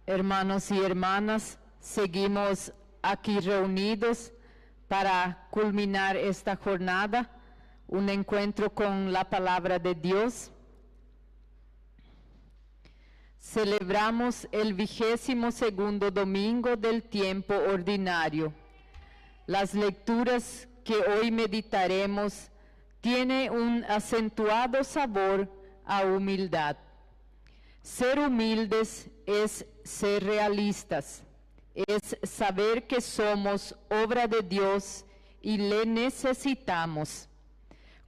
Hermanos y hermanas, seguimos aquí reunidos para culminar esta jornada, un encuentro con la palabra de Dios. Celebramos el 22º domingo del tiempo ordinario. Las lecturas que hoy meditaremos tienen un acentuado sabor a humildad. Ser humildes es ser realistas, es saber que somos obra de Dios y le necesitamos.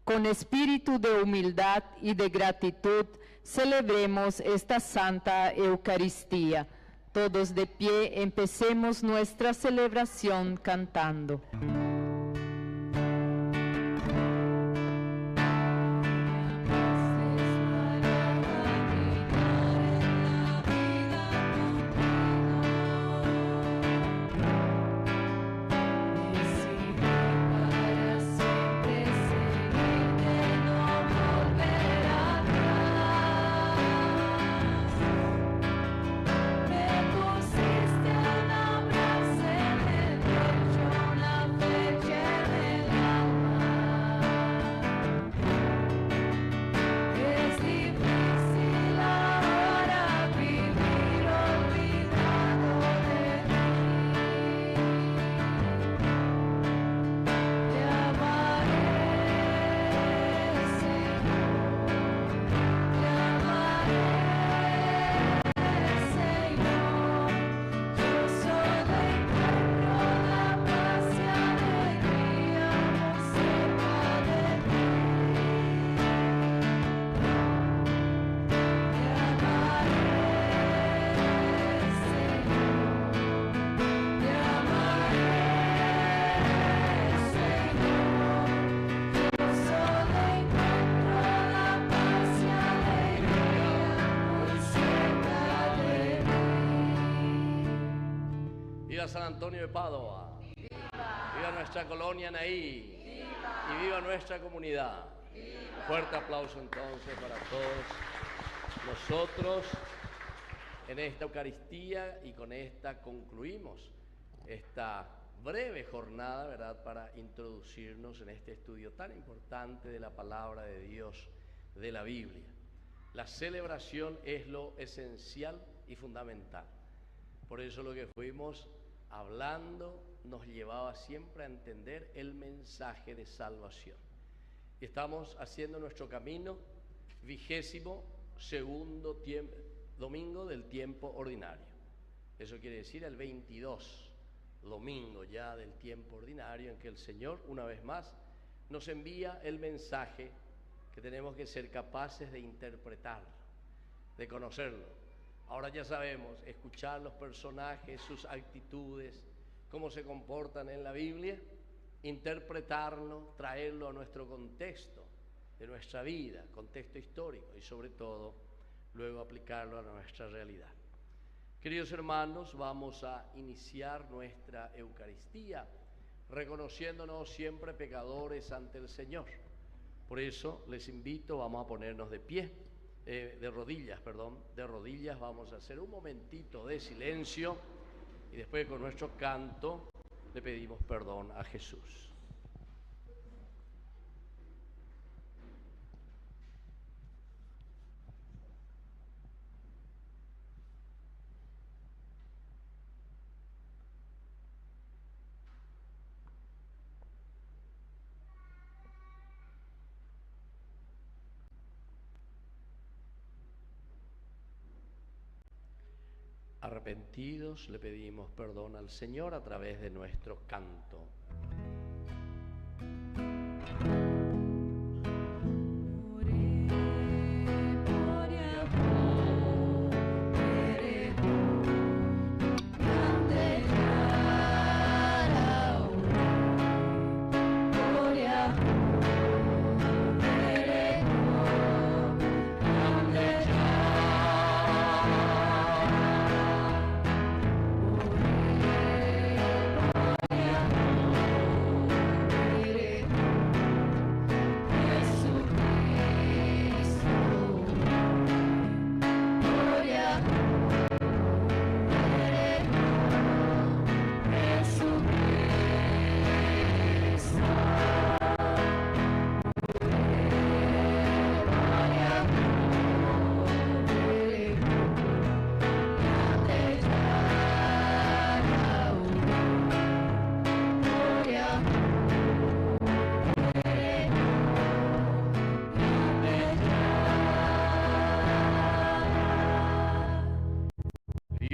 Con espíritu de humildad y de gratitud, celebremos esta Santa Eucaristía. Todos de pie, empecemos nuestra celebración cantando. San Antonio de Padua, viva nuestra colonia Naí, y viva nuestra comunidad. Fuerte aplauso entonces para todos nosotros en esta Eucaristía, y con esta concluimos esta breve jornada, ¿verdad?, para introducirnos en este estudio tan importante de la palabra de Dios, de la Biblia. La celebración es lo esencial y fundamental. Por eso lo que fuimos hablando nos llevaba siempre a entender el mensaje de salvación. Y estamos haciendo nuestro camino 22º domingo del tiempo ordinario. Eso quiere decir el 22 domingo ya del tiempo ordinario, en que el Señor una vez más nos envía el mensaje que tenemos que ser capaces de interpretarlo, de conocerlo. Ahora ya sabemos escuchar los personajes, sus actitudes, cómo se comportan en la Biblia, interpretarlo, traerlo a nuestro contexto de nuestra vida, contexto histórico, y sobre todo luego aplicarlo a nuestra realidad. Queridos hermanos, vamos a iniciar nuestra Eucaristía reconociéndonos siempre pecadores ante el Señor. Por eso les invito, vamos a ponernos de pie. De rodillas, vamos a hacer un momentito de silencio, y después con nuestro canto le pedimos perdón a Jesús. Arrepentidos le pedimos perdón al Señor a través de nuestro canto.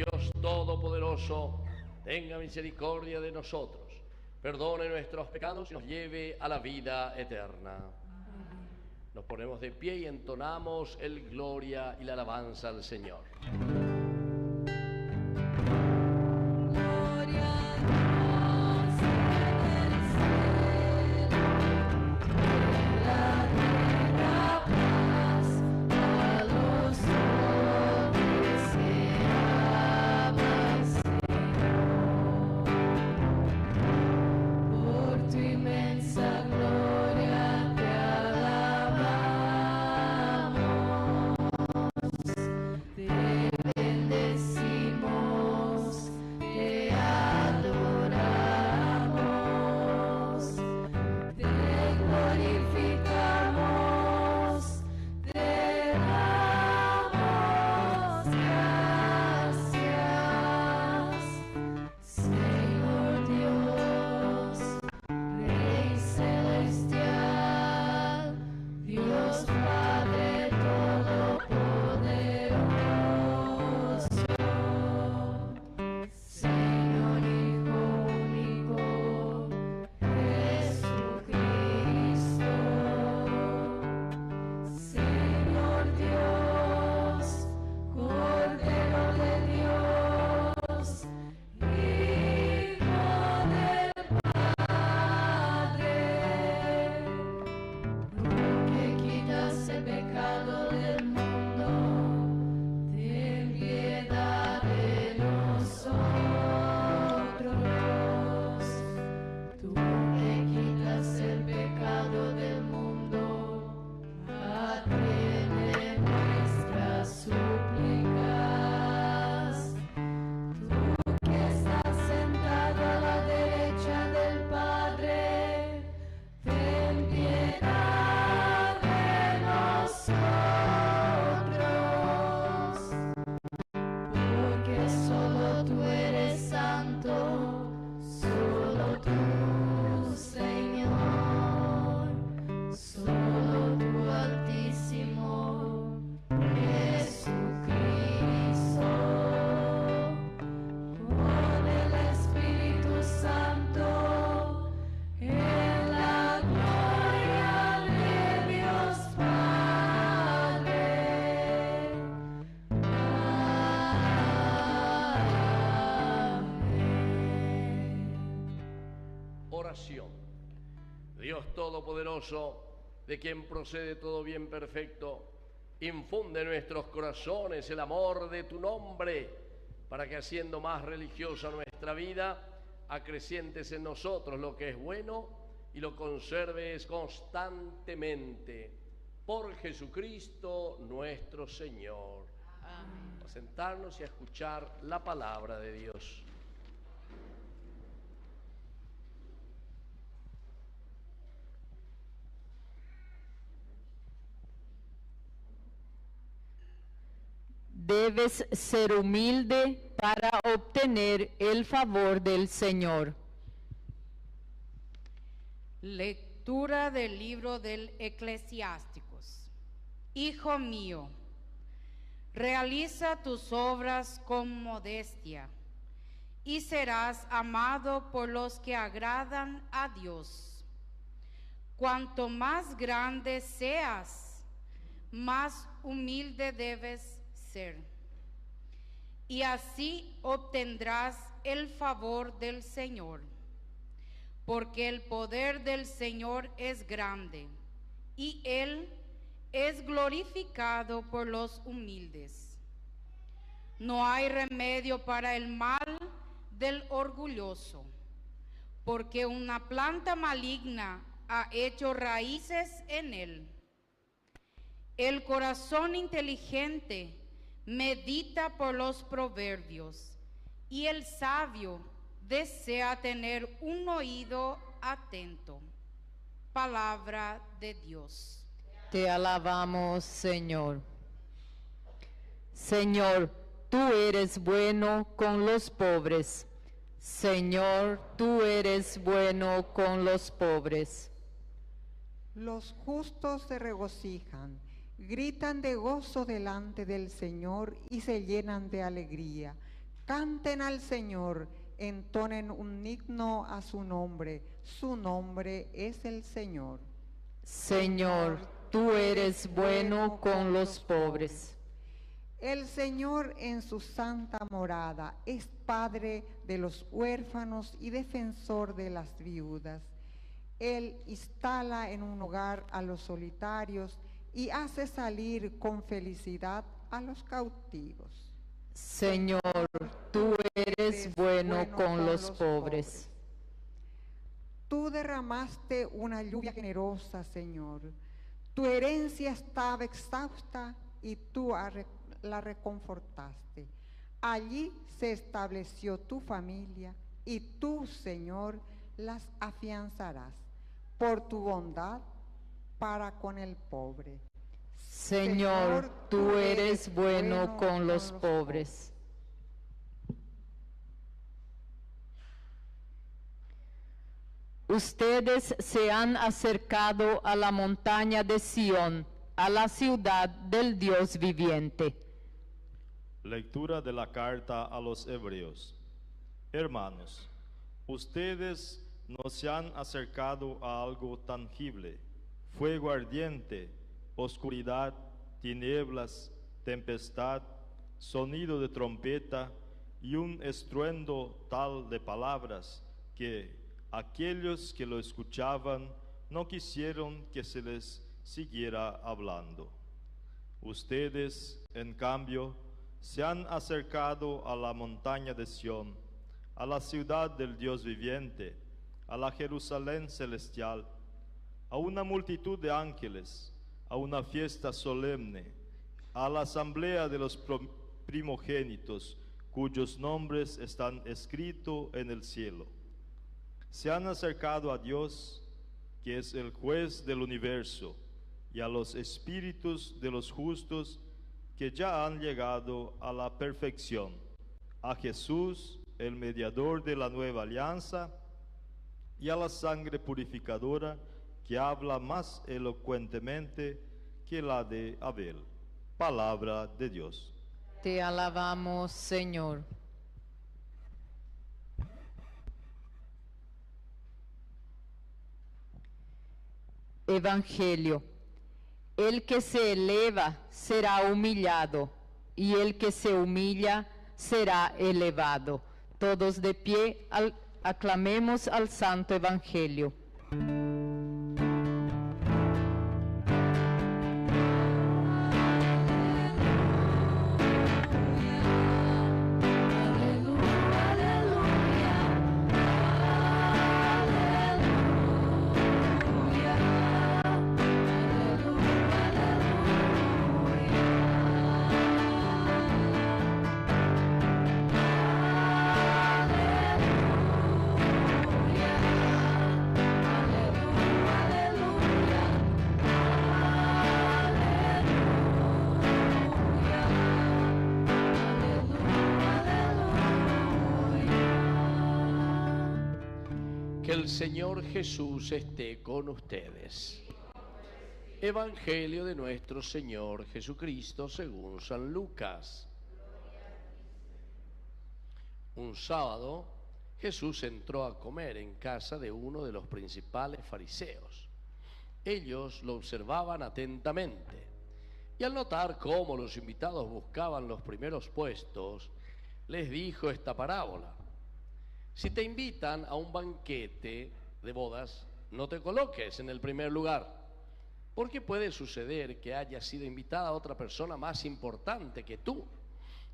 Dios Todopoderoso, tenga misericordia de nosotros, perdone nuestros pecados y nos lleve a la vida eterna. Nos ponemos de pie y entonamos el gloria y la alabanza al Señor. Dios Todopoderoso, de quien procede todo bien perfecto, infunde en nuestros corazones el amor de tu nombre, para que haciendo más religiosa nuestra vida, acrecientes en nosotros lo que es bueno y lo conserves constantemente. Por Jesucristo nuestro Señor. Amén. A sentarnos y a escuchar la palabra de Dios. debes ser humilde para obtener el favor del Señor. Lectura del libro del Eclesiásticos. Hijo mío, realiza tus obras con modestia y serás amado por los que agradan a Dios. Cuanto más grande seas, más humilde debes ser, y así obtendrás el favor del Señor, porque el poder del Señor es grande, y Él es glorificado por los humildes. No hay remedio para el mal del orgulloso, porque una planta maligna ha hecho raíces en él. El corazón inteligente medita por los proverbios, y el sabio desea tener un oído atento. Palabra de Dios. Te alabamos, Señor. Señor, tú eres bueno con los pobres. Señor, tú eres bueno con los pobres. Los justos se regocijan, gritan de gozo delante del Señor y se llenan de alegría. Canten al Señor, entonen un himno a su nombre es el Señor. Señor, tú eres bueno con los pobres. El Señor en su santa morada es Padre de los huérfanos y defensor de las viudas. Él instala en un hogar a los solitarios y hace salir con felicidad a los cautivos. Señor, tú eres bueno con los pobres. Tú derramaste una lluvia generosa, Señor. Tu herencia estaba exhausta y tú la reconfortaste. Allí se estableció tu familia y tú, Señor, las afianzarás por tu bondad para con el pobre. Señor, tú eres bueno con los pobres. Ustedes se han acercado a la montaña de Sión, a la ciudad del Dios viviente. Lectura de la carta a los Hebreos. Hermanos, ustedes no se han acercado a algo tangible, fuego ardiente, oscuridad, tinieblas, tempestad, sonido de trompeta y un estruendo tal de palabras que aquellos que lo escuchaban no quisieron que se les siguiera hablando. Ustedes, en cambio, se han acercado a la montaña de Sión, a la ciudad del Dios viviente, a la Jerusalén celestial, a una multitud de ángeles, a una fiesta solemne, a la asamblea de los primogénitos, cuyos nombres están escritos en el cielo. Se han acercado a Dios, que es el juez del universo, y a los espíritus de los justos que ya han llegado a la perfección, a Jesús, el mediador de la nueva alianza, y a la sangre purificadora que habla más elocuentemente que la de Abel. Palabra de Dios. Te alabamos, Señor. Evangelio. El que se eleva será humillado, y el que se humilla será elevado. Todos de pie, aclamemos al Santo Evangelio. Que el Señor Jesús esté con ustedes. Evangelio de nuestro Señor Jesucristo según San Lucas. Un sábado, Jesús entró a comer en casa de uno de los principales fariseos. Ellos lo observaban atentamente, y al notar cómo los invitados buscaban los primeros puestos, les dijo esta parábola: si te invitan a un banquete de bodas, no te coloques en el primer lugar, porque puede suceder que haya sido invitada otra persona más importante que tú,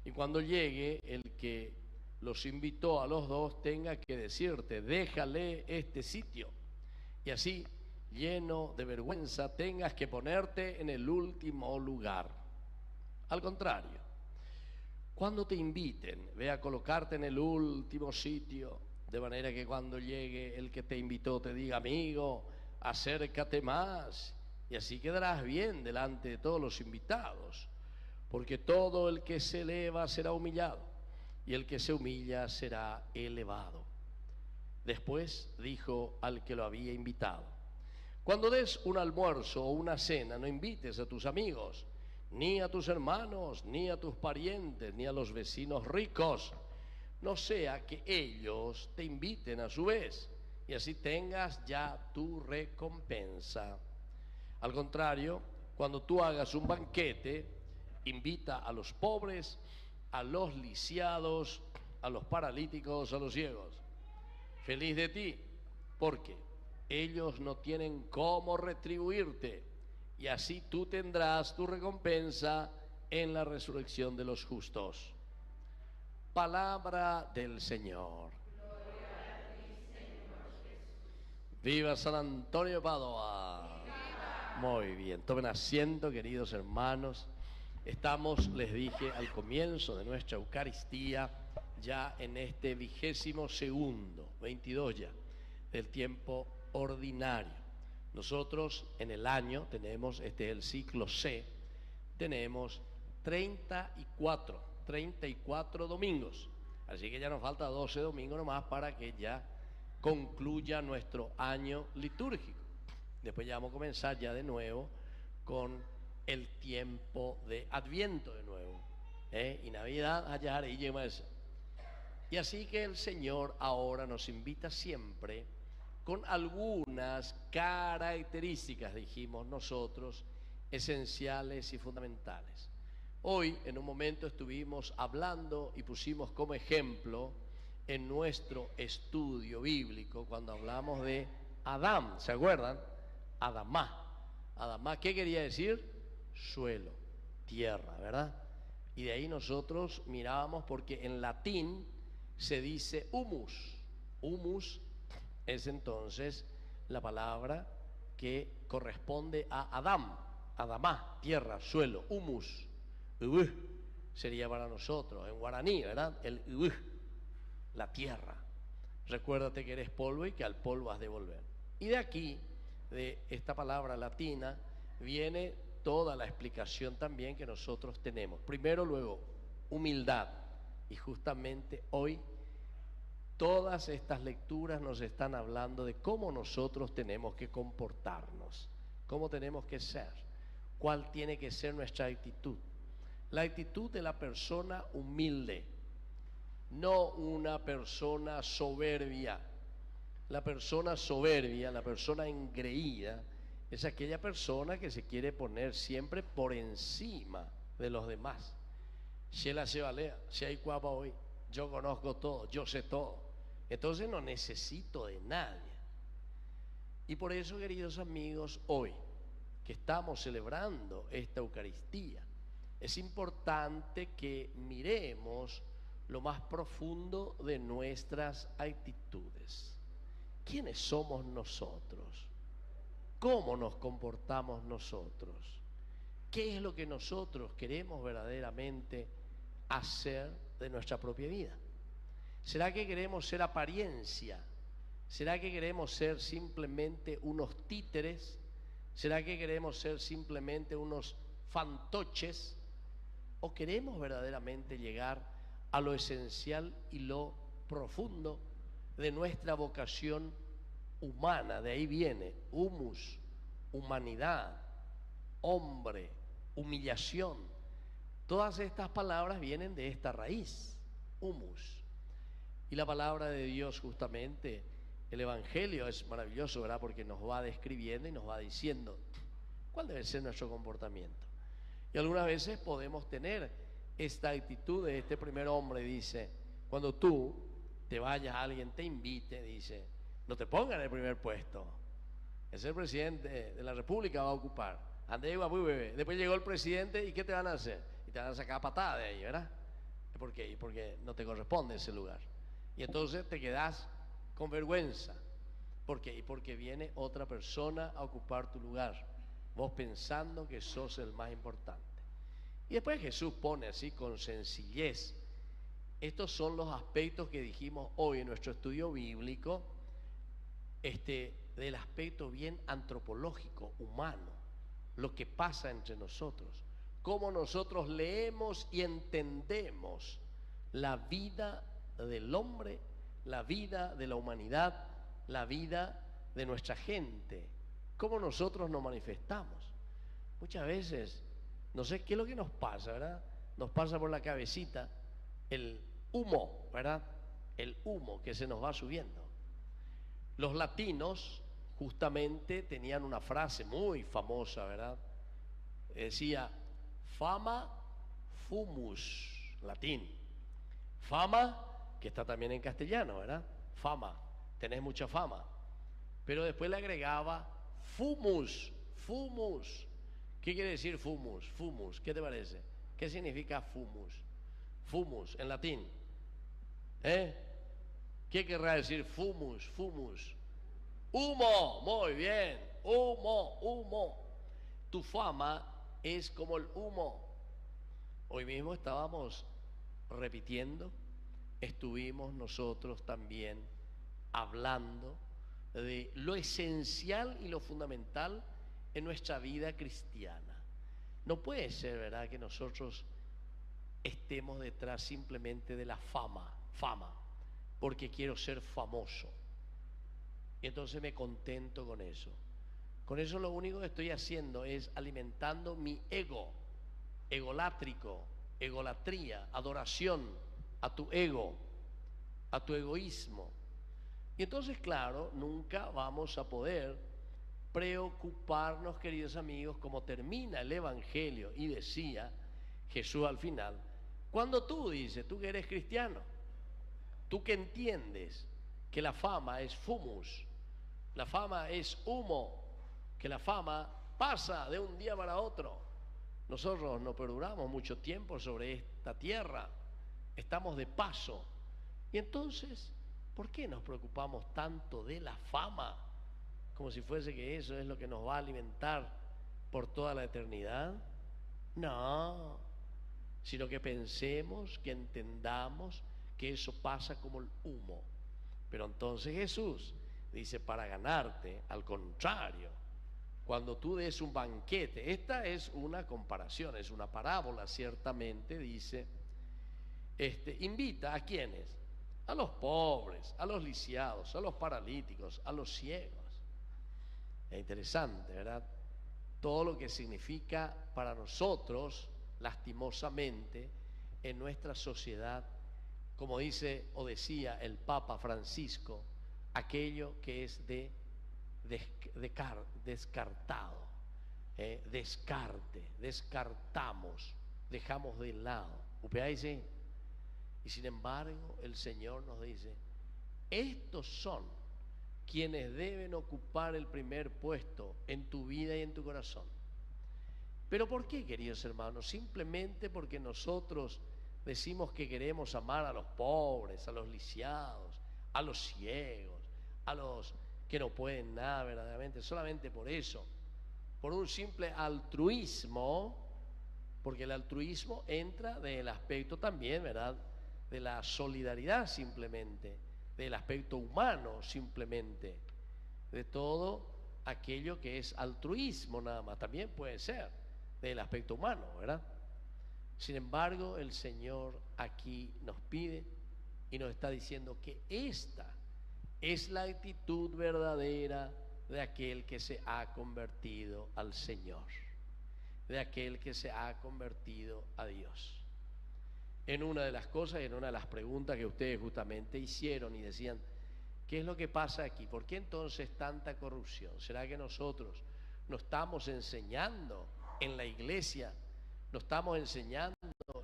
y cuando llegue el que los invitó a los dos tenga que decirte: déjale este sitio, y así, lleno de vergüenza, tengas que ponerte en el último lugar. Al contrario, cuando te inviten, ve a colocarte en el último sitio, de manera que cuando llegue el que te invitó te diga: amigo, acércate más, y así quedarás bien delante de todos los invitados, porque todo el que se eleva será humillado, y el que se humilla será elevado. Después dijo al que lo había invitado: cuando des un almuerzo o una cena, no invites a tus amigos, ni a tus hermanos, ni a tus parientes, ni a los vecinos ricos, no sea que ellos te inviten a su vez, y así tengas ya tu recompensa. Al contrario, cuando tú hagas un banquete, invita a los pobres, a los lisiados, a los paralíticos, a los ciegos. Feliz de ti, porque ellos no tienen cómo retribuirte, y así tú tendrás tu recompensa en la resurrección de los justos. Palabra del Señor. Gloria a ti, Señor Jesús. Viva San Antonio de Padua. Viva. Muy bien, tomen asiento, queridos hermanos. Estamos, les dije al comienzo de nuestra Eucaristía, ya en este 22º, 22 ya, del tiempo ordinario. Nosotros en el año tenemos, este es el ciclo C, tenemos 34 domingos, así que ya nos falta 12 domingos nomás para que ya concluya nuestro año litúrgico. Después ya vamos a comenzar ya de nuevo con el tiempo de Adviento de nuevo, y Navidad allá y más. Y así que el Señor ahora nos invita siempre con algunas características, dijimos nosotros, esenciales y fundamentales. Hoy, en un momento, estuvimos hablando y pusimos como ejemplo en nuestro estudio bíblico, cuando hablamos de Adán, ¿se acuerdan? Adamá. Adamá, ¿qué quería decir? Suelo, tierra, ¿verdad? Y de ahí nosotros mirábamos, porque en latín se dice humus. Humus es entonces la palabra que corresponde a Adán, Adamá, tierra, suelo, humus. Sería para nosotros, en guaraní, ¿verdad? El la tierra. Recuérdate que eres polvo y que al polvo has de volver. Y de aquí, de esta palabra latina, viene toda la explicación también que nosotros tenemos. Primero, luego, humildad. Y justamente hoy todas estas lecturas nos están hablando de cómo nosotros tenemos que comportarnos, cómo tenemos que ser, cuál tiene que ser nuestra actitud. La actitud de la persona humilde, no una persona soberbia. La persona soberbia, la persona engreída, es aquella persona que se quiere poner siempre por encima de los demás. Si la se valea, si hay guapa hoy, yo conozco todo, yo sé todo. Entonces no necesito de nadie. Y por eso, queridos amigos, hoy que estamos celebrando esta Eucaristía, es importante que miremos lo más profundo de nuestras actitudes. ¿Quiénes somos nosotros? ¿Cómo nos comportamos nosotros? ¿Qué es lo que nosotros queremos verdaderamente hacer de nuestra propia vida? ¿Será que queremos ser apariencia? ¿Será que queremos ser simplemente unos títeres? ¿Será que queremos ser simplemente unos fantoches? ¿O queremos verdaderamente llegar a lo esencial y lo profundo de nuestra vocación humana, de ahí viene, humus, humanidad, hombre, humillación. Todas estas palabras vienen de esta raíz, humus. Y la palabra de Dios, justamente, el Evangelio es maravilloso, ¿verdad? Porque nos va describiendo y nos va diciendo cuál debe ser nuestro comportamiento. Y algunas veces podemos tener esta actitud de este primer hombre, dice, cuando tú te vayas, alguien te invite, dice, no te pongan en el primer puesto. Es el presidente de la República va a ocupar. Después llegó el presidente y ¿qué te van a hacer? Y te van a sacar patada de ahí, ¿verdad? ¿Por qué? Porque no te corresponde ese lugar. Y entonces te quedas con vergüenza. ¿Por qué? Y porque viene otra persona a ocupar tu lugar, vos pensando que sos el más importante. Y después Jesús pone así con sencillez. Estos son los aspectos que dijimos hoy en nuestro estudio bíblico, del aspecto bien antropológico, humano, lo que pasa entre nosotros, cómo nosotros leemos y entendemos la vida del hombre, la vida de la humanidad, la vida de nuestra gente, cómo nosotros nos manifestamos. Muchas veces, no sé qué es lo que nos pasa, ¿verdad? Nos pasa por la cabecita el humo, ¿verdad? El humo que se nos va subiendo. Los latinos justamente tenían una frase muy famosa, ¿verdad? Decía, fama fumus, latín. Fama, que está también en castellano, ¿verdad? Fama, tenés mucha fama. Pero después le agregaba fumus, fumus. ¿Qué quiere decir fumus? Fumus, ¿qué te parece? ¿Qué significa fumus? Fumus, en latín. ¿Qué querrá decir fumus, fumus? Humo, muy bien, humo, humo. Tu fama es como el humo. Hoy mismo estábamos repitiendo, estuvimos nosotros también hablando de lo esencial y lo fundamental en nuestra vida cristiana. No puede ser, ¿verdad?, que nosotros estemos detrás simplemente de la fama, porque quiero ser famoso. Y entonces me contento con eso. Con eso lo único que estoy haciendo es alimentando mi ego, egolátrico, egolatría, adoración a tu ego, a tu egoísmo. Y entonces, claro, nunca vamos a poder preocuparnos, queridos amigos, como termina el Evangelio y decía Jesús al final, cuando tú dices, tú que eres cristiano, tú que entiendes que la fama es fumus, la fama es humo, que la fama pasa de un día para otro. Nosotros no perduramos mucho tiempo sobre esta tierra, estamos de paso. Y entonces, ¿por qué nos preocupamos tanto de la fama? Como si fuese que eso es lo que nos va a alimentar por toda la eternidad. No, sino que pensemos, que entendamos que eso pasa como el humo. Pero entonces Jesús dice, para ganarte, al contrario, cuando tú des un banquete, esta es una comparación, es una parábola ciertamente, dice, invita a quienes, a los pobres, a los lisiados, a los paralíticos, a los ciegos. Es interesante, ¿verdad? Todo lo que significa para nosotros, lastimosamente, en nuestra sociedad, como dice o decía el Papa Francisco, aquello que es descartado, descartamos, dejamos de lado. Y sin embargo el Señor nos dice, estos son quienes deben ocupar el primer puesto en tu vida y en tu corazón. ¿Pero por qué, queridos hermanos? Simplemente porque nosotros decimos que queremos amar a los pobres, a los lisiados, a los ciegos, a los que no pueden nada verdaderamente, solamente por eso, por un simple altruismo, porque el altruismo entra del aspecto también, ¿verdad?, de la solidaridad simplemente, del aspecto humano simplemente, de todo aquello que es altruismo nada más, también puede ser del aspecto humano, ¿verdad? Sin embargo, el Señor aquí nos pide y nos está diciendo que esta es la actitud verdadera de aquel que se ha convertido al Señor, de aquel que se ha convertido a Dios. En una de las cosas, en una de las preguntas que ustedes justamente hicieron y decían, ¿qué es lo que pasa aquí? ¿Por qué entonces tanta corrupción? ¿Será que nosotros no estamos enseñando en la iglesia, no estamos enseñando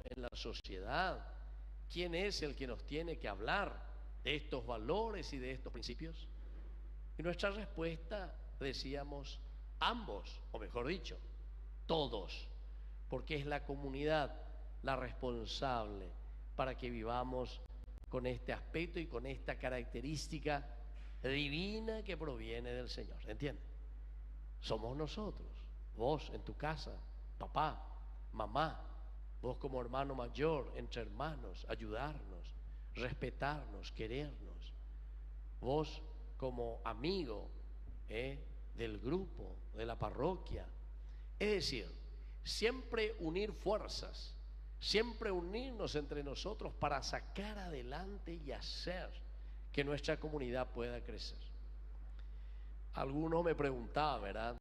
en la sociedad quién es el que nos tiene que hablar de estos valores y de estos principios? Y nuestra respuesta, decíamos, ambos, o mejor dicho, todos, porque es la comunidad la responsable para que vivamos con este aspecto y con esta característica divina que proviene del Señor. ¿Entienden? Somos nosotros, vos en tu casa, papá, mamá, vos como hermano mayor, entre hermanos, ayudarnos, respetarnos, querernos. Vos como amigo del grupo, de la parroquia. Es decir, siempre unir fuerzas, siempre unirnos entre nosotros para sacar adelante y hacer que nuestra comunidad pueda crecer. Algunos me preguntaban, ¿verdad?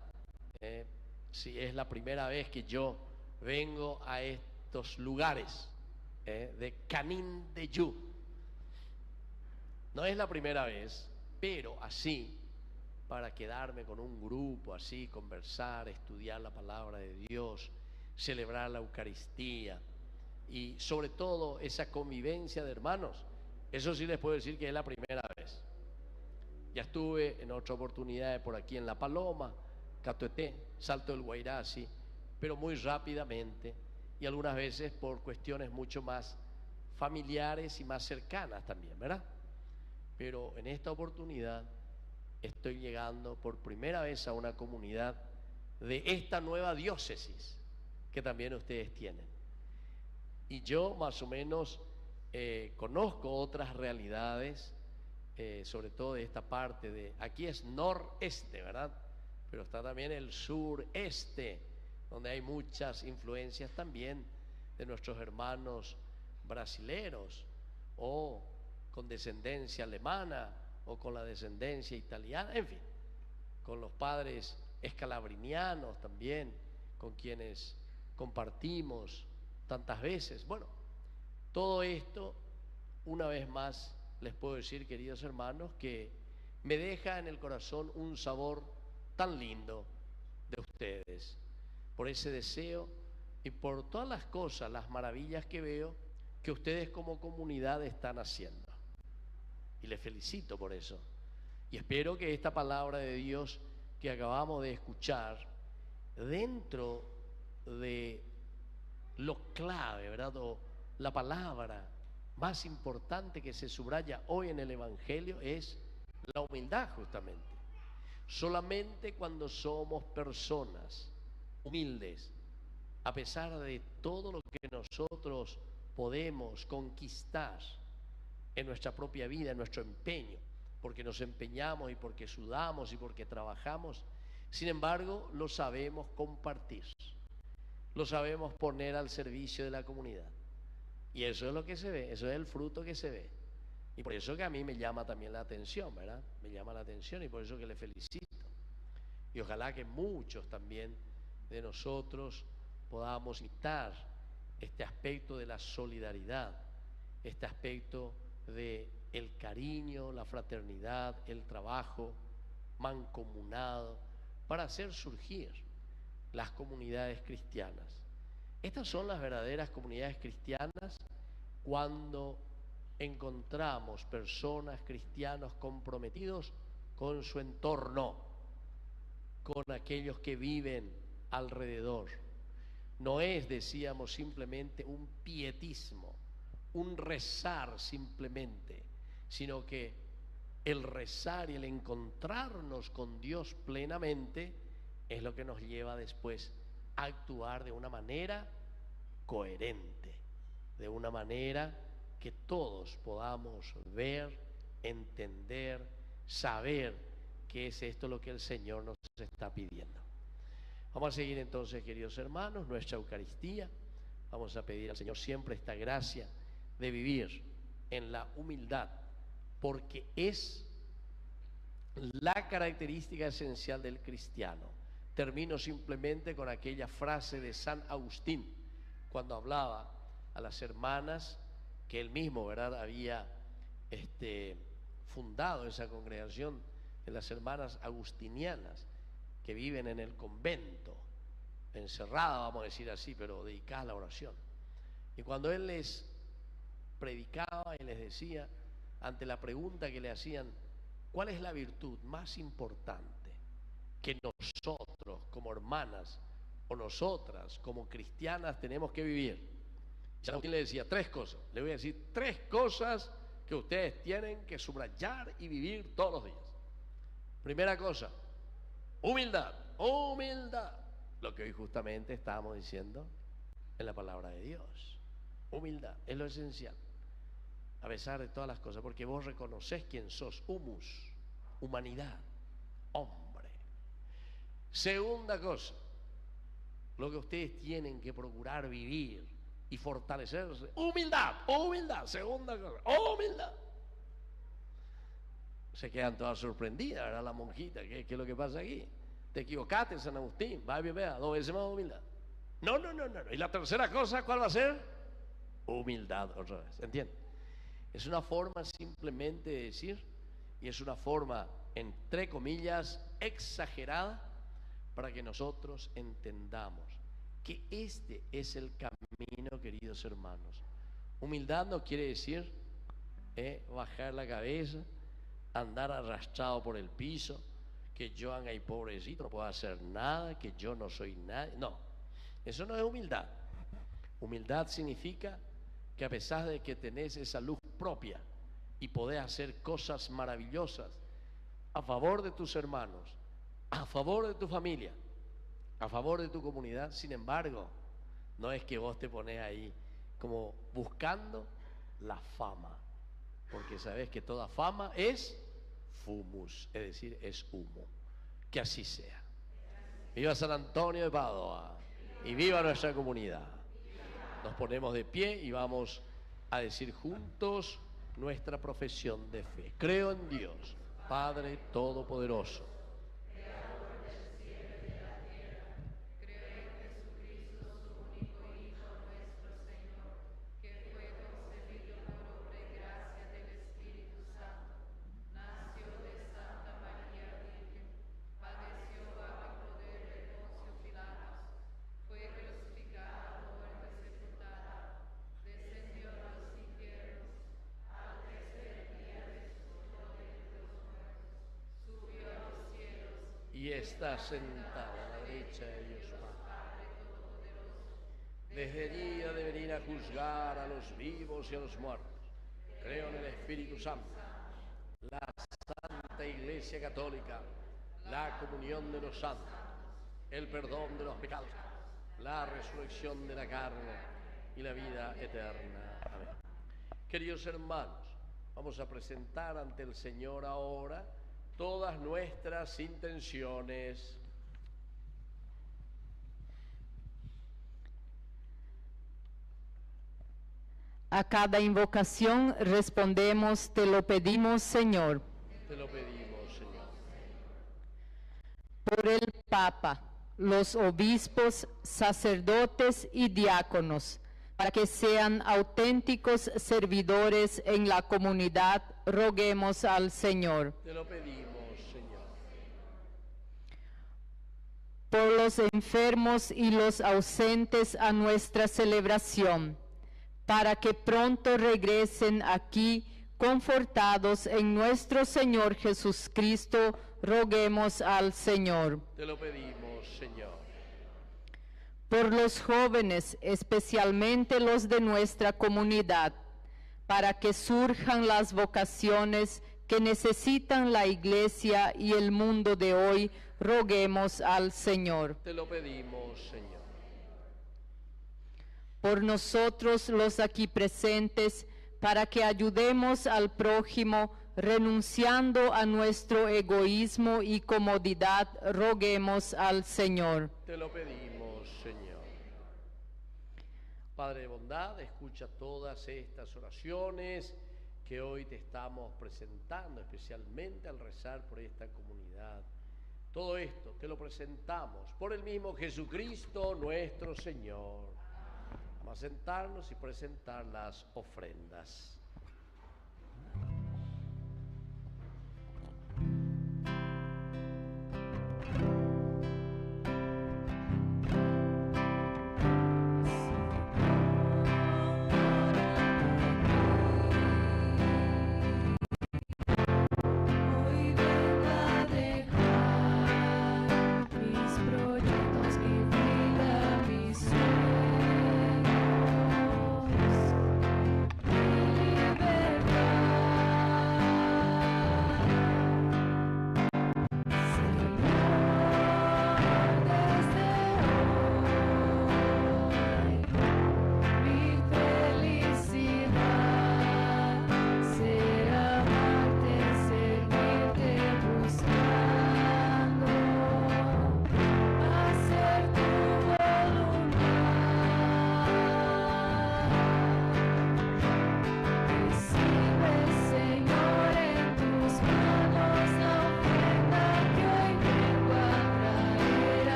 Si es la primera vez que yo vengo a estos lugares de Canindeyú. No es la primera vez, pero así, para quedarme con un grupo, así, conversar, estudiar la palabra de Dios, celebrar la Eucaristía y sobre todo esa convivencia de hermanos, eso sí les puedo decir que es la primera vez. Ya estuve en otra oportunidad por aquí en La Paloma, Catueté, Salto del Guairá, pero muy rápidamente y algunas veces por cuestiones mucho más familiares y más cercanas también, ¿verdad? Pero en esta oportunidad estoy llegando por primera vez a una comunidad de esta nueva diócesis que también ustedes tienen. Y yo más o menos conozco otras realidades, sobre todo de esta parte de, aquí es noreste, ¿verdad? Pero está también el sureste, donde hay muchas influencias también de nuestros hermanos brasileros o con descendencia alemana o con la descendencia italiana, en fin, con los padres escalabrinianos también, con quienes compartimos tantas veces. Bueno, todo esto, una vez más, les puedo decir, queridos hermanos, que me deja en el corazón un sabor tan lindo de ustedes, por ese deseo y por todas las cosas, las maravillas que veo que ustedes como comunidad están haciendo. Y les felicito por eso. Y espero que esta palabra de Dios que acabamos de escuchar, dentro de lo clave, ¿verdad? O la palabra más importante que se subraya hoy en el Evangelio es la humildad, justamente. Solamente cuando somos personas humildes, a pesar de todo lo que nosotros podemos conquistar en nuestra propia vida, en nuestro empeño, porque nos empeñamos y porque sudamos y porque trabajamos, sin embargo, lo sabemos compartir, lo sabemos poner al servicio de la comunidad. Y eso es lo que se ve, eso es el fruto que se ve. Y por eso que a mí me llama también la atención, ¿verdad? Me llama la atención y por eso que le felicito. Y ojalá que muchos también de nosotros podamos imitar este aspecto de la solidaridad, este aspecto de el cariño, la fraternidad, el trabajo mancomunado para hacer surgir las comunidades cristianas. Estas son las verdaderas comunidades cristianas cuando encontramos personas, cristianos comprometidos con su entorno, con aquellos que viven alrededor. No es, decíamos, simplemente un pietismo, un rezar simplemente, sino que el rezar y el encontrarnos con Dios plenamente es lo que nos lleva después a actuar de una manera coherente, de una manera que todos podamos ver, entender, saber que es esto lo que el Señor nos está pidiendo. Vamos a seguir entonces, queridos hermanos, nuestra Eucaristía. Vamos a pedir al Señor siempre esta gracia de vivir en la humildad, porque es la característica esencial del cristiano. Termino simplemente con aquella frase de San Agustín, cuando hablaba a las hermanas que él mismo, ¿verdad?, había fundado esa congregación de las hermanas agustinianas que viven en el convento, encerrada, vamos a decir así, pero dedicada a la oración. Y cuando él les predicaba y les decía, ante la pregunta que le hacían, ¿cuál es la virtud más importante que nosotros como hermanas o nosotras como cristianas tenemos que vivir? San Agustín le decía tres cosas. Le voy a decir tres cosas que ustedes tienen que subrayar y vivir todos los días. Primera cosa, humildad, humildad. Lo que hoy justamente estábamos diciendo en la palabra de Dios. Humildad es lo esencial, a pesar de todas las cosas, porque vos reconoces quién sos, humus, humanidad, hombre. Segunda cosa, lo que ustedes tienen que procurar vivir y fortalecerse, humildad, humildad. Segunda cosa, humildad. Se quedan todas sorprendidas, ¿verdad? La monjita, ¿qué es lo que pasa aquí? Te equivocaste, San Agustín, va y vea, 2 veces más humildad. No. Y la tercera cosa, ¿cuál va a ser? Humildad otra vez, ¿entiendes? Es una forma simplemente de decir, y es una forma, entre comillas, exagerada, para que nosotros entendamos que este es el camino, queridos hermanos. Humildad no quiere decir bajar la cabeza, andar arrastrado por el piso, que yo haga y pobrecito, no puedo hacer nada, que yo no soy nadie. No, eso no es humildad. Humildad significa que a pesar de que tenés esa luz propia y podés hacer cosas maravillosas a favor de tus hermanos, a favor de tu familia, a favor de tu comunidad, sin embargo, no es que vos te pones ahí como buscando la fama, porque sabés que toda fama es fumus, es decir, es humo. Que así sea. Viva San Antonio de Padua y viva nuestra comunidad. Nos ponemos de pie y vamos a decir juntos nuestra profesión de fe. Creo en Dios, Padre Todopoderoso, y está sentada a la derecha de Dios Padre. Desde allí ha de venir a juzgar a los vivos y a los muertos. Creo en el Espíritu Santo, la Santa Iglesia Católica, la comunión de los santos, el perdón de los pecados, la resurrección de la carne y la vida eterna. Amén. Queridos hermanos, vamos a presentar ante el Señor ahora todas nuestras intenciones. A cada invocación respondemos, te lo pedimos, Señor. Te lo pedimos, Señor. Por el Papa, los obispos, sacerdotes y diáconos, para que sean auténticos servidores en la comunidad, roguemos al Señor. Te lo pedimos, Señor. Por los enfermos y los ausentes a nuestra celebración, para que pronto regresen aquí confortados en nuestro Señor Jesucristo, roguemos al Señor. Te lo pedimos, Señor. Por los jóvenes, especialmente los de nuestra comunidad, para que surjan las vocaciones que necesitan la Iglesia y el mundo de hoy, roguemos al Señor. Te lo pedimos, Señor. Por nosotros los aquí presentes, para que ayudemos al prójimo, renunciando a nuestro egoísmo y comodidad, roguemos al Señor. Te lo pedimos, Señor. Padre de bondad, escucha todas estas oraciones que hoy te estamos presentando, especialmente al rezar por esta comunidad. Todo esto te lo presentamos por el mismo Jesucristo nuestro Señor. Vamos a sentarnos y presentar las ofrendas.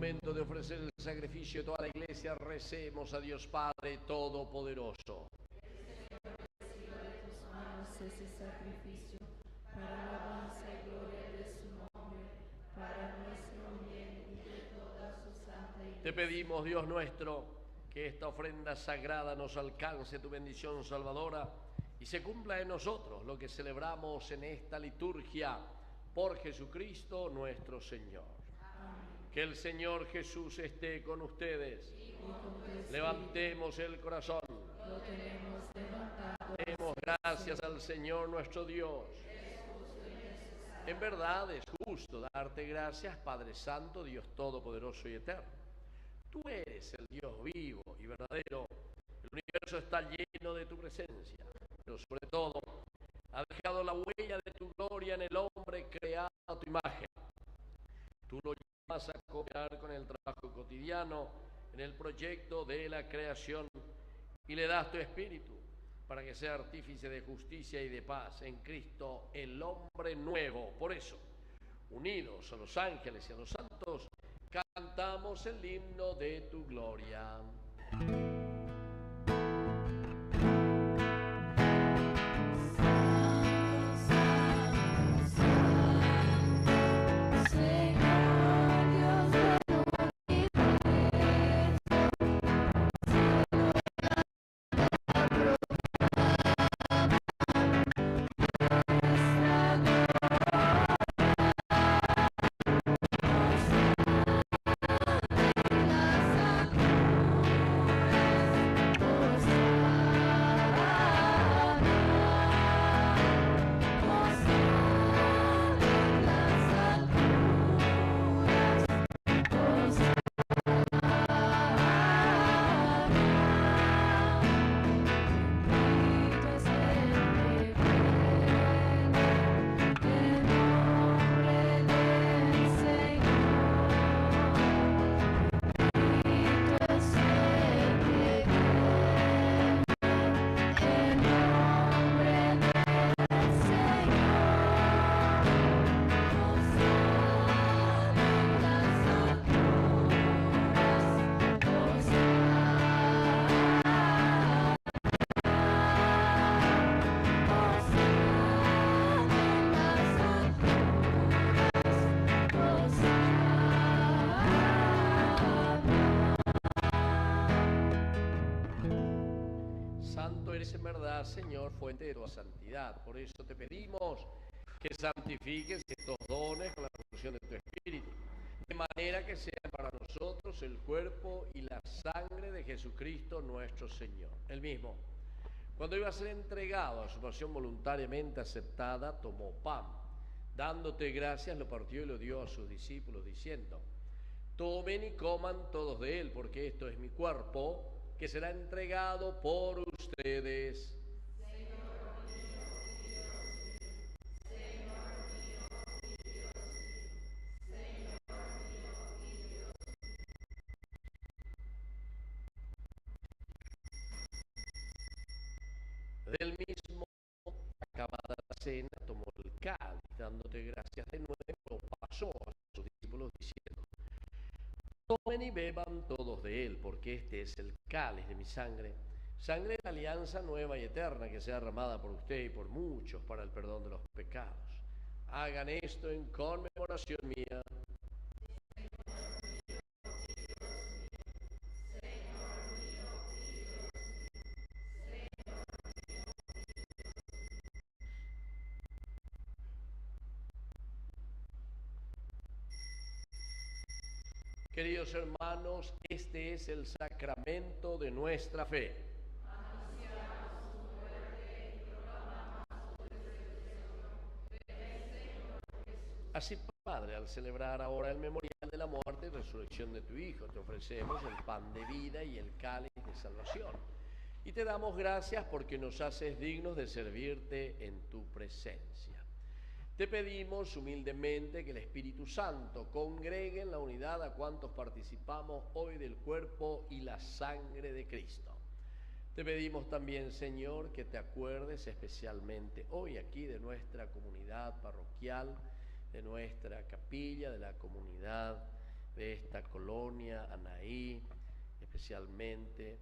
De ofrecer el sacrificio de toda la iglesia, recemos a Dios Padre Todopoderoso. Ese sacrificio para la alabanza y gloria de su nombre, para nuestro bien y de toda su santa iglesia. Te pedimos, Dios nuestro, que esta ofrenda sagrada nos alcance tu bendición salvadora y se cumpla en nosotros lo que celebramos en esta liturgia por Jesucristo nuestro Señor. Que el Señor Jesús esté con ustedes. Levantemos el corazón. Lo tenemos levantado. Demos gracias al Señor nuestro Dios. En verdad es justo darte gracias, Padre Santo, Dios Todopoderoso y Eterno. Tú eres el Dios vivo y verdadero. El universo está lleno de tu presencia, pero sobre todo has dejado la huella de tu gloria en el hombre creado a tu imagen. Tú lo vas a cooperar con el trabajo cotidiano en el proyecto de la creación y le das tu espíritu para que sea artífice de justicia y de paz en Cristo, el hombre nuevo. Por eso, unidos a los ángeles y a los santos, cantamos el himno de tu gloria. Señor, fuente de toda santidad. Por eso te pedimos que santifiques estos dones con la revolución de tu Espíritu. de manera que sea para nosotros el cuerpo y la sangre de Jesucristo nuestro Señor. Él mismo, cuando iba a ser entregado a su pasión voluntariamente aceptada, tomó pan. Dándote gracias, lo partió y lo dio a sus discípulos, diciendo: tomen y coman todos de él, porque esto es mi cuerpo, que será entregado por ustedes. Del mismo, acabada la cena, tomó el cáliz, dándote gracias de nuevo, lo pasó a sus discípulos diciendo: tomen y beban todos de él, porque este es el cáliz de mi sangre, sangre de la alianza nueva y eterna, que sea derramada por usted y por muchos para el perdón de los pecados. Hagan esto en conmemoración mía. Queridos hermanos, este es el sacramento de nuestra fe. Así, Padre, al celebrar ahora el memorial de la muerte y resurrección de tu Hijo, te ofrecemos el pan de vida y el cáliz de salvación. Y te damos gracias porque nos haces dignos de servirte en tu presencia. Te pedimos humildemente que el Espíritu Santo congregue en la unidad a cuantos participamos hoy del cuerpo y la sangre de Cristo. Te pedimos también, Señor, que te acuerdes especialmente hoy aquí de nuestra comunidad parroquial, de nuestra capilla, de la comunidad de esta colonia, Anaí, especialmente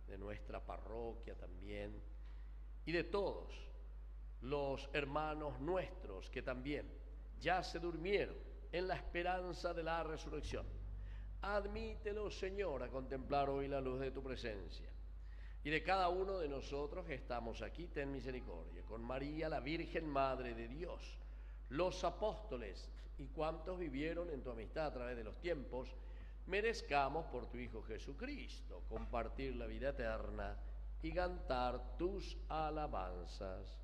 de nuestra parroquia también, y de todos los hermanos nuestros que también ya se durmieron en la esperanza de la resurrección. Admítelos, Señor, a contemplar hoy la luz de tu presencia. Y de cada uno de nosotros que estamos aquí, ten misericordia. Con María, la Virgen Madre de Dios, los apóstoles y cuantos vivieron en tu amistad a través de los tiempos, merezcamos por tu Hijo Jesucristo compartir la vida eterna y cantar tus alabanzas.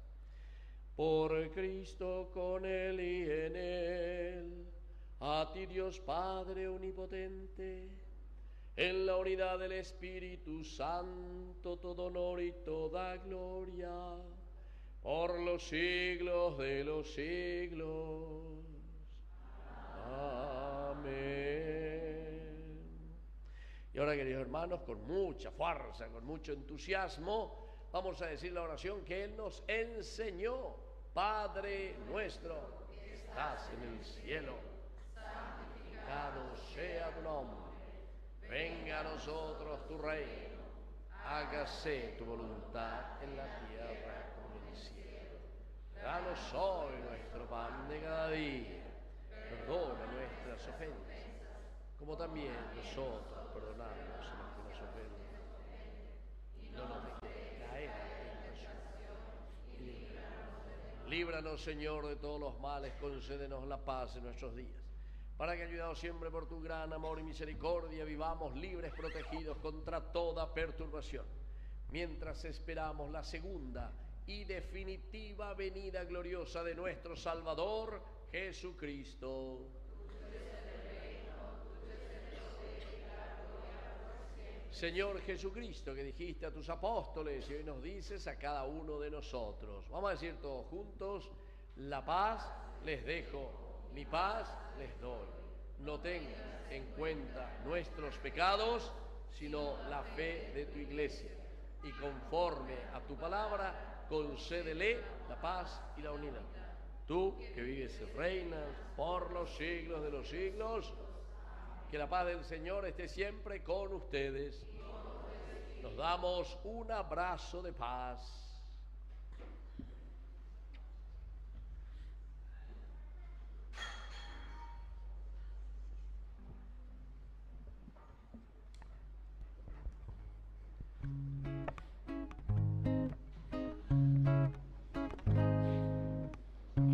Por Cristo, con Él y en Él, a ti Dios Padre omnipotente, en la unidad del Espíritu Santo, todo honor y toda gloria, por los siglos de los siglos. Amén. Y ahora, queridos hermanos, con mucha fuerza, con mucho entusiasmo, vamos a decir la oración que Él nos enseñó. Padre nuestro, que estás en el cielo, santificado sea tu nombre. Venga a nosotros tu reino. Hágase tu voluntad en la tierra como en el cielo. Danos hoy nuestro pan de cada día. Perdona nuestras ofensas, como también nosotros perdonamos a los que nos ofenden. No nos dejes caer en tentación. Líbranos, Señor, de todos los males, concédenos la paz en nuestros días, para que, ayudados siempre por tu gran amor y misericordia, vivamos libres, protegidos contra toda perturbación, mientras esperamos la segunda y definitiva venida gloriosa de nuestro Salvador, Jesucristo. Señor Jesucristo, que dijiste a tus apóstoles y hoy nos dices a cada uno de nosotros. Vamos a decir todos juntos: la paz les dejo, mi paz les doy. No tengas en cuenta nuestros pecados, sino la fe de tu iglesia. Y conforme a tu palabra, concédele la paz y la unidad. Tú que vives y reinas por los siglos de los siglos, que la paz del Señor esté siempre con ustedes. Nos damos un abrazo de paz.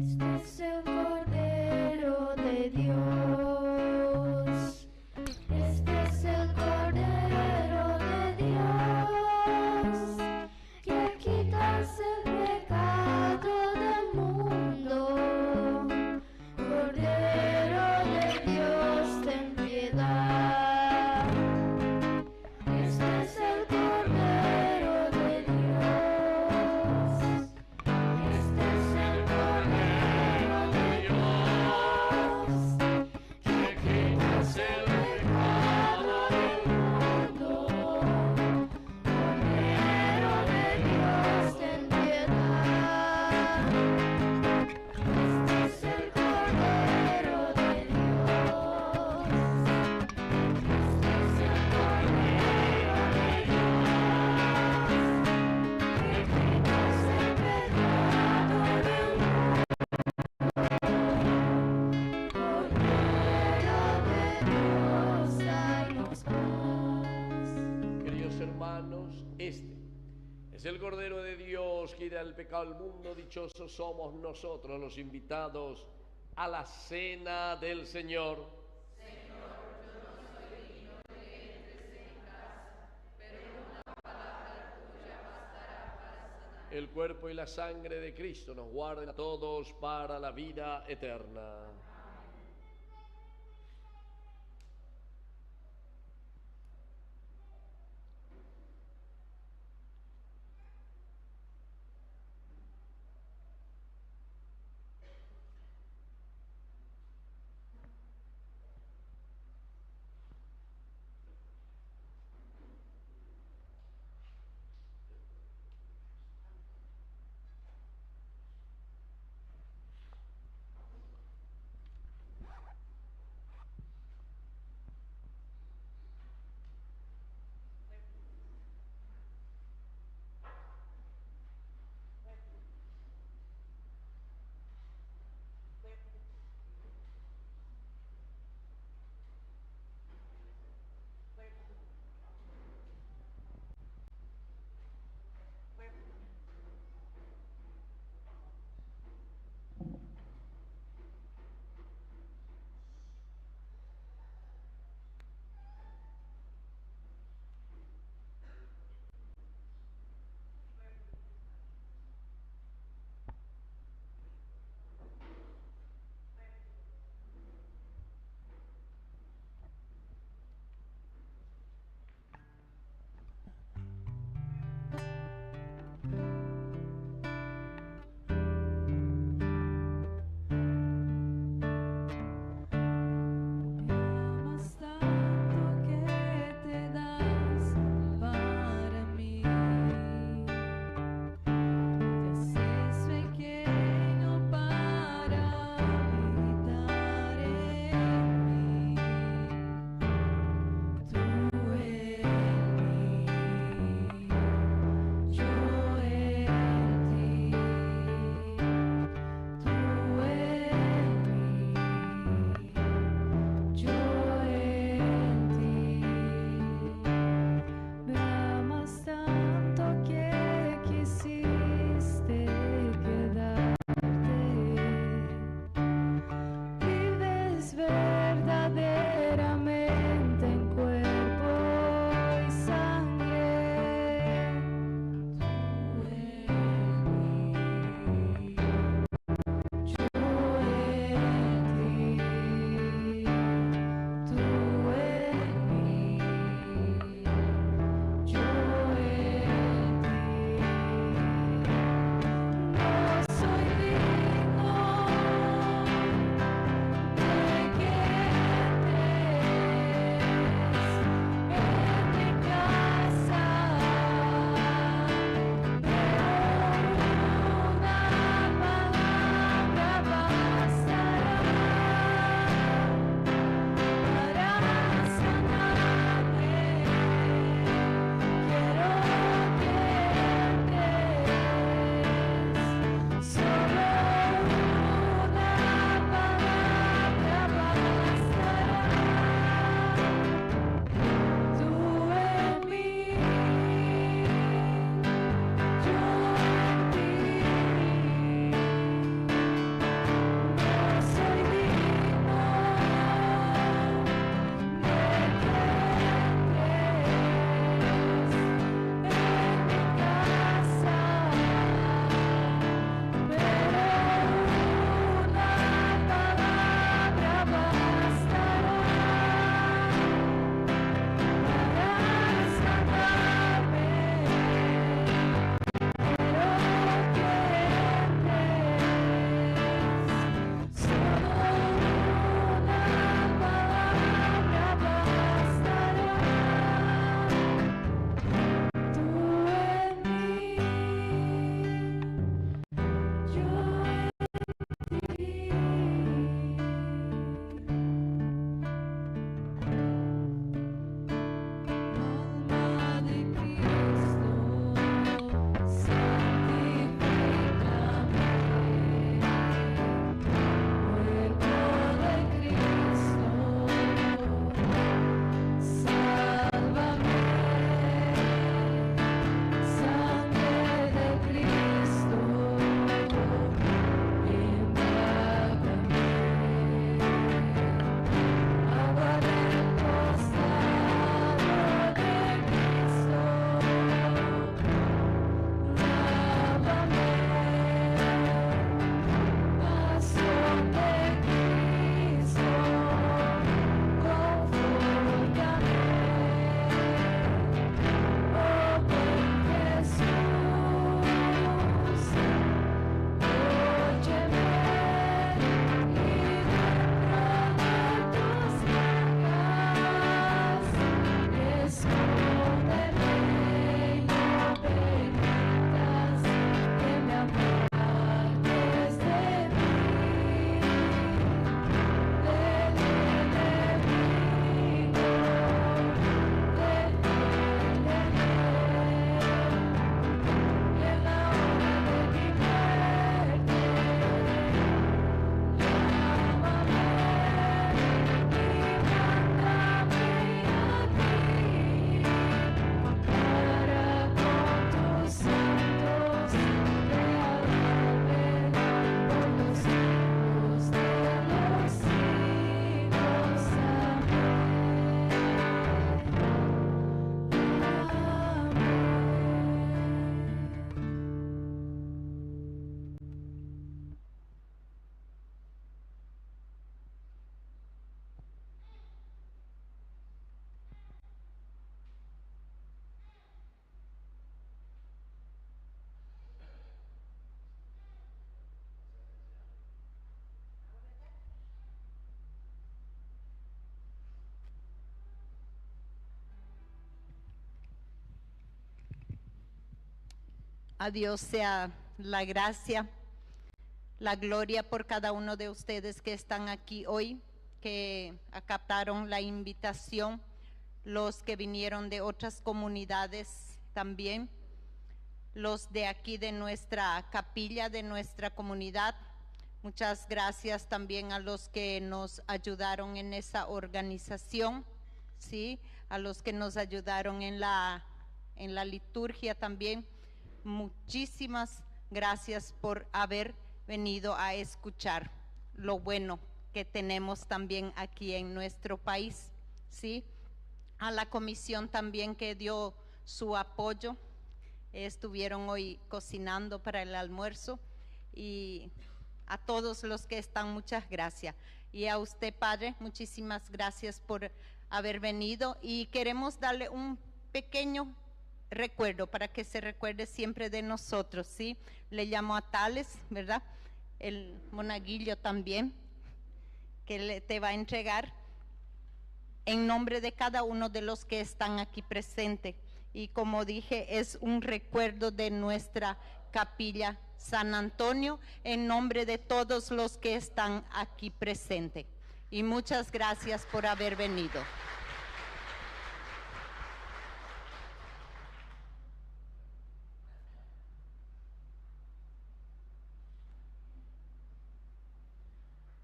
Este es el Cordero de Dios. hermanos, este es el Cordero de Dios que quita el pecado del mundo. Dichosos somos nosotros los invitados a la cena del Señor. El cuerpo y la sangre de Cristo nos guarden a todos para la vida eterna. A Dios sea la gracia, la gloria por cada uno de ustedes que están aquí hoy, que acataron la invitación, los que vinieron de otras comunidades también, los de aquí de nuestra capilla, de nuestra comunidad. Muchas gracias también a los que nos ayudaron en esa organización, ¿sí? A los que nos ayudaron en la liturgia también. Muchísimas gracias por haber venido a escuchar lo bueno que tenemos también aquí en nuestro país, ¿sí? A la comisión también que dio su apoyo, estuvieron hoy cocinando para el almuerzo, y a todos los que están, muchas gracias. Y a usted, Padre, muchísimas gracias por haber venido, y queremos darle un pequeño recuerdo para que se recuerde siempre de nosotros, ¿sí? Le llamo a Tales, ¿verdad? El monaguillo también, que te va a entregar en nombre de cada uno de los que están aquí presentes. Y como dije, es un recuerdo de nuestra capilla San Antonio, en nombre de todos los que están aquí presentes. Y muchas gracias por haber venido.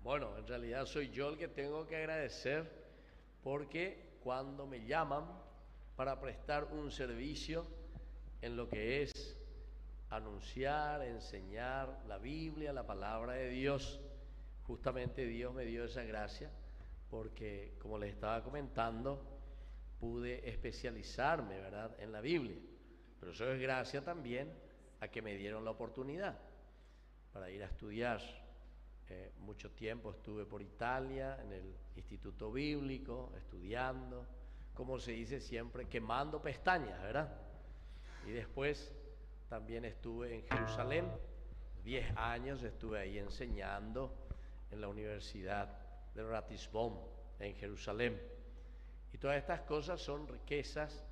Bueno, en realidad soy yo el que tengo que agradecer, porque cuando me llaman para prestar un servicio en lo que es anunciar, enseñar la Biblia, la palabra de Dios, justamente Dios me dio esa gracia, porque como les estaba comentando, pude especializarme, ¿verdad?, en la Biblia. Pero eso es gracia también a que me dieron la oportunidad para ir a estudiar. Mucho tiempo estuve por Italia, en el Instituto Bíblico, estudiando, como se dice siempre, quemando pestañas, ¿verdad? Y después también estuve en Jerusalén, 10 años estuve ahí enseñando en la Universidad de Ratisbon, en Jerusalén. Y todas estas cosas son riquezas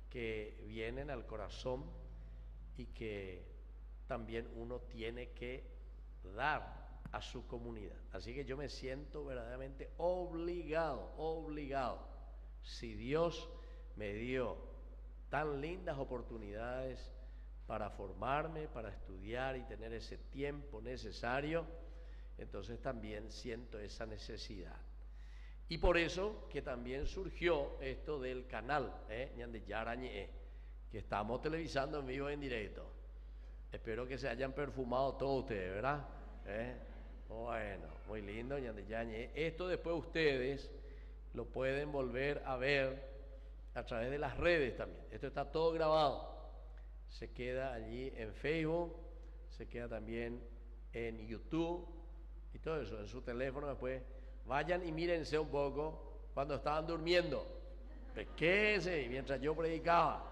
que vienen al corazón y que también uno tiene que dar a su comunidad. Así que yo me siento verdaderamente obligado. Si Dios me dio tan lindas oportunidades para formarme, para estudiar y tener ese tiempo necesario, entonces también siento esa necesidad. Y por eso que también surgió esto del canal, Ñande Yarañe, que estamos televisando en vivo, en directo. Espero que se hayan perfumado todos ustedes, ¿verdad? Bueno, muy lindo, Ñande Yañe. Esto después ustedes lo pueden volver a ver a través de las redes también. Esto está todo grabado. Se queda allí en Facebook, se queda también en YouTube y todo eso, en su teléfono. Después vayan y mírense un poco cuando estaban durmiendo. Pequése mientras yo predicaba.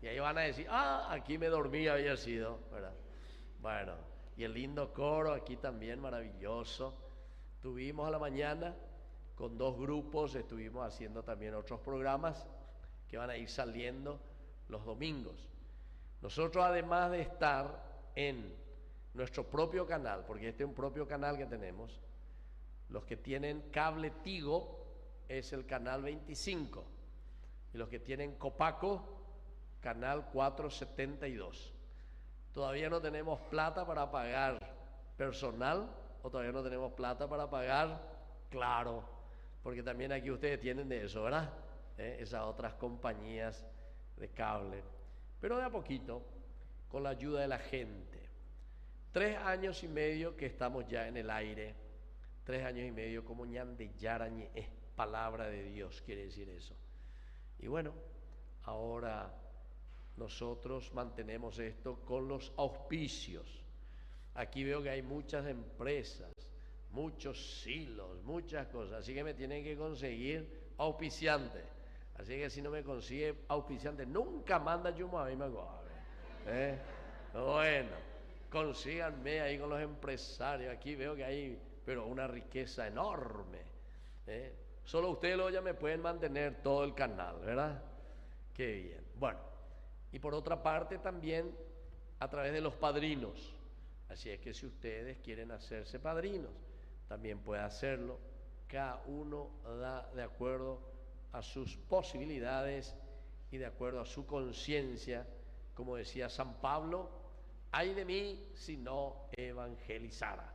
Y ahí van a decir, aquí me dormí, había sido, ¿verdad? Bueno, y el lindo coro aquí también, maravilloso. Tuvimos a la mañana con 2 grupos, estuvimos haciendo también otros programas que van a ir saliendo los domingos. Nosotros, además de estar en nuestro propio canal, porque este es un propio canal que tenemos, los que tienen cable Tigo es el canal 25, y los que tienen Copaco, canal 472. Todavía no tenemos plata para pagar personal, o todavía no tenemos plata para pagar Claro, porque también aquí ustedes tienen de eso, ¿verdad? Esas otras compañías de cable. Pero de a poquito, con la ayuda de la gente. 3 años y medio que estamos ya en el aire, 3 años y medio como Ñande Yarañe, palabra de Dios, quiere decir eso. Y bueno, ahora nosotros mantenemos esto con los auspicios. Aquí veo que hay muchas empresas, muchos silos, muchas cosas, así que me tienen que conseguir auspiciantes. Así que si no me consigue auspiciante, nunca manda Yumo a mí me Bueno, consíganme ahí con los empresarios. Aquí veo que hay, pero una riqueza enorme. Solo ustedes ya me pueden mantener todo el canal, ¿verdad? Qué bien. Bueno, y por otra parte también a través de los padrinos. Así es que si ustedes quieren hacerse padrinos, también puede hacerlo. Cada uno da de acuerdo a sus posibilidades y de acuerdo a su conciencia. Como decía San Pablo, ay de mí si no evangelizara.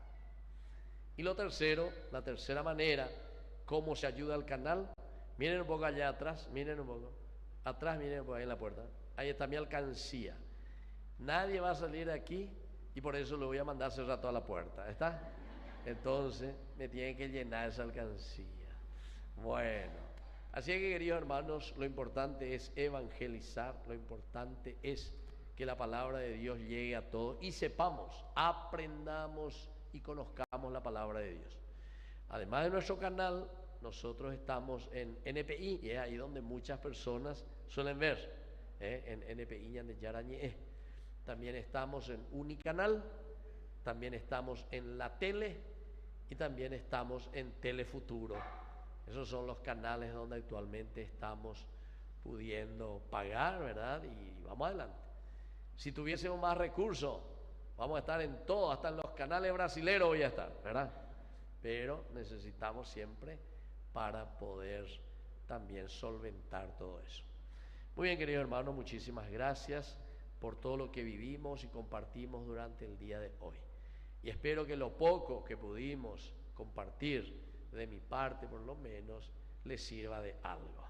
Y lo tercero, la tercera manera, ¿cómo se ayuda al canal? Miren un poco allá atrás, miren un poco. Atrás, miren un poco ahí en la puerta. Ahí está mi alcancía. Nadie va a salir de aquí y por eso lo voy a mandar hace rato a la puerta. ¿Está? Entonces me tienen que llenar esa alcancía. Bueno, así que queridos hermanos, lo importante es evangelizar, lo importante es que la palabra de Dios llegue a todos y sepamos, aprendamos y conozcamos la palabra de Dios. Además de nuestro canal, nosotros estamos en NPI, y es ahí donde muchas personas suelen ver, en NPI Ñandeyarañe. También estamos en Unicanal, también estamos en la tele y también estamos en Telefuturo. Esos son los canales donde actualmente estamos pudiendo pagar, ¿verdad? Y vamos adelante. Si tuviésemos más recursos, vamos a estar en todo, hasta en los canales brasileros voy a estar, ¿verdad? Pero necesitamos siempre para poder también solventar todo eso. Muy bien, queridos hermanos, muchísimas gracias por todo lo que vivimos y compartimos durante el día de hoy. Y espero que lo poco que pudimos compartir, de mi parte por lo menos, les sirva de algo.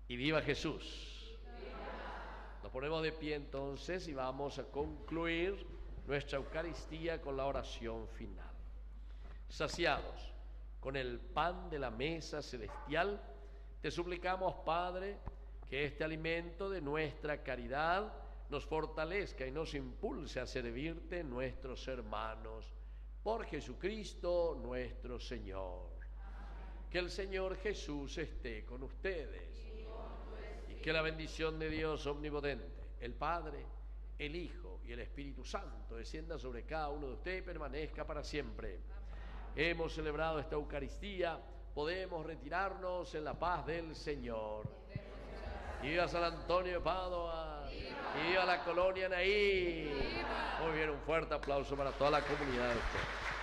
Y viva Jesús. Nos ponemos de pie entonces y vamos a concluir nuestra Eucaristía con la oración final. Saciados con el pan de la mesa celestial, te suplicamos, Padre, que este alimento de nuestra caridad nos fortalezca y nos impulse a servirte, nuestros hermanos, por Jesucristo nuestro Señor. Que el Señor Jesús esté con ustedes y que la bendición de Dios omnipotente, el Padre, el Hijo y el Espíritu Santo descienda sobre cada uno de ustedes y permanezca para siempre. Hemos celebrado esta Eucaristía, podemos retirarnos en la paz del Señor. Viva San Antonio de Padua, viva la colonia Naí. Muy bien, un fuerte aplauso para toda la comunidad de ustedes.